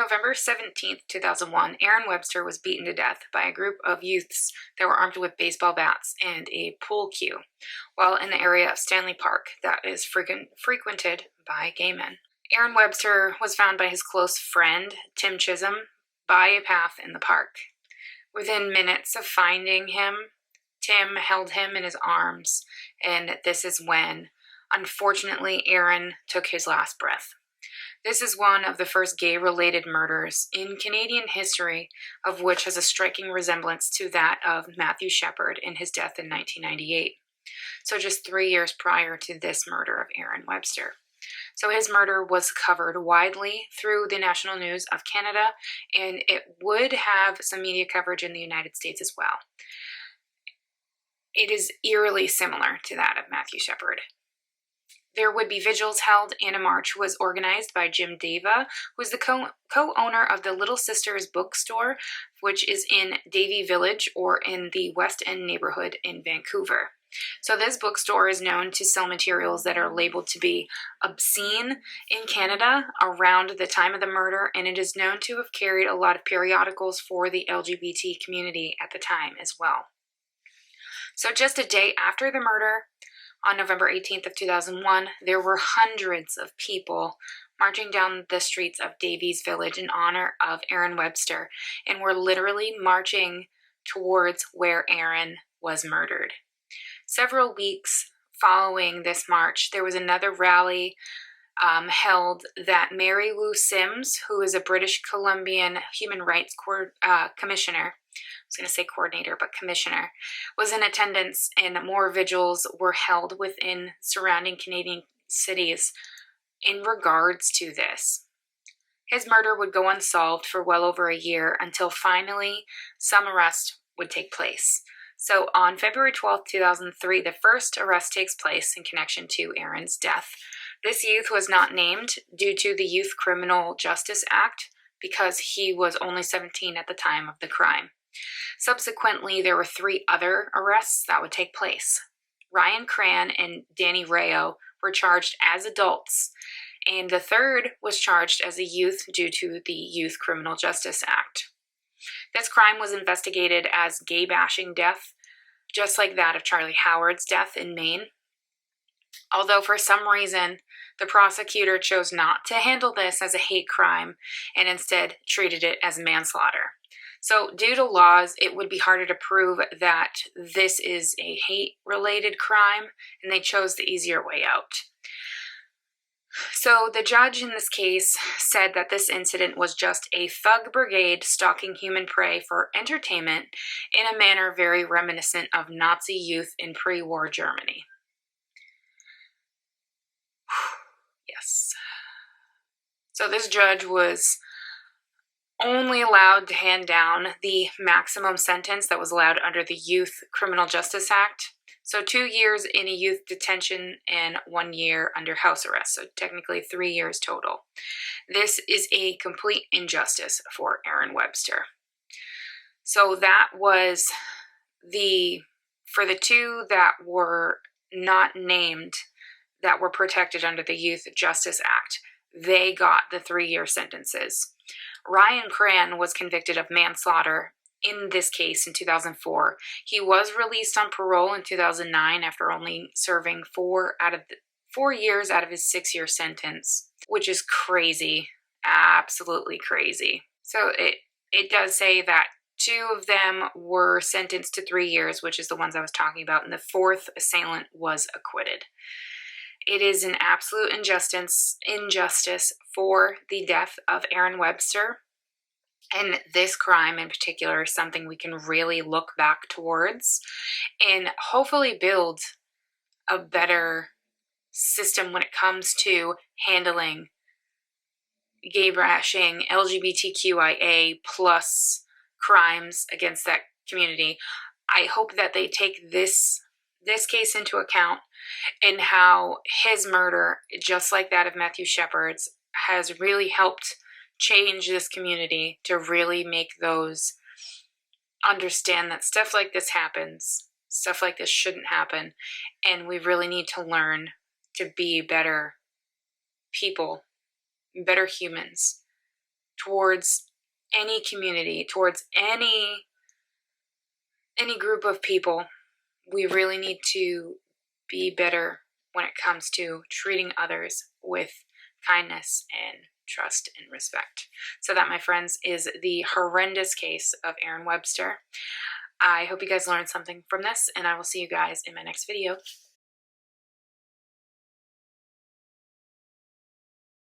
November 17th, 2001, Aaron Webster was beaten to death by a group of youths that were armed with baseball bats and a pool cue while in the area of Stanley Park that is frequented by gay men. Aaron Webster was found by his close friend, Tim Chisholm, by a path in the park. Within minutes of finding him, Tim held him in his arms, and this is when, unfortunately, Aaron took his last breath. This is one of the first gay-related murders in Canadian history, of which has a striking resemblance to that of Matthew Shepard in his death in 1998. So just 3 years prior to this murder of Aaron Webster. So his murder was covered widely through the national news of Canada, and it would have some media coverage in the United States as well. It is eerily similar to that of Matthew Shepard. There would be vigils held, and a march was organized by Jim Deva, who is the co-owner of the Little Sisters bookstore, which is in Davie Village or in the West End neighborhood in Vancouver. So this bookstore is known to sell materials that are labeled to be obscene in Canada around the time of the murder, and it is known to have carried a lot of periodicals for the LGBT community at the time as well. So just a day after the murder, on November 18th of 2001, there were hundreds of people marching down the streets of Davie's Village in honor of Aaron Webster, and were literally marching towards where Aaron was murdered. Several weeks following this march, there was another rally held that Mary Lou Sims, who is a British Columbian human rights commissioner, I was going to say coordinator, but commissioner, was in attendance, and more vigils were held within surrounding Canadian cities in regards to this. His murder would go unsolved for well over a year until finally some arrest would take place. So on February 12th, 2003, the first arrest takes place in connection to Aaron's death. This youth was not named due to the Youth Criminal Justice Act because he was only 17 at the time of the crime. Subsequently, there were 3 other arrests that would take place. Ryan Cran and Danny Rayo were charged as adults, and the third was charged as a youth due to the Youth Criminal Justice Act. This crime was investigated as gay-bashing death, just like that of Charlie Howard's death in Maine. Although for some reason, the prosecutor chose not to handle this as a hate crime and instead treated it as manslaughter. So due to laws, it would be harder to prove that this is a hate-related crime, and they chose the easier way out. So the judge in this case said that this incident was just a thug brigade stalking human prey for entertainment in a manner very reminiscent of Nazi youth in pre-war Germany. Yes. So this judge was only allowed to hand down the maximum sentence that was allowed under the Youth Criminal Justice Act. So 2 years in a youth detention and 1 year under house arrest. So technically 3 years total. This is a complete injustice for Aaron Webster. So that was for the 2 that were not named, that were protected under the Youth Justice Act, they got the 3-year sentences. Ryan Cran was convicted of manslaughter in this case in 2004. He was released on parole in 2009 after only serving 4 years out of his 6-year sentence, which is crazy, absolutely crazy. So it does say that 2 of them were sentenced to 3 years, which is the ones I was talking about, and the 4th assailant was acquitted. It is an absolute injustice for the death of Aaron Webster. And this crime in particular is something we can really look back towards and hopefully build a better system when it comes to handling gay bashing, LGBTQIA plus crimes against that community. I hope that they take this case into account and how his murder, just like that of Matthew Shepard's, has really helped change this community to really make those understand that stuff like this happens, stuff like this shouldn't happen, and we really need to learn to be better people, better humans, towards any community, towards any group of people. We really need to be better when it comes to treating others with kindness and trust and respect. So that, my friends, is the horrendous case of Aaron Webster. I hope you guys learned something from this, and I will see you guys in my next video.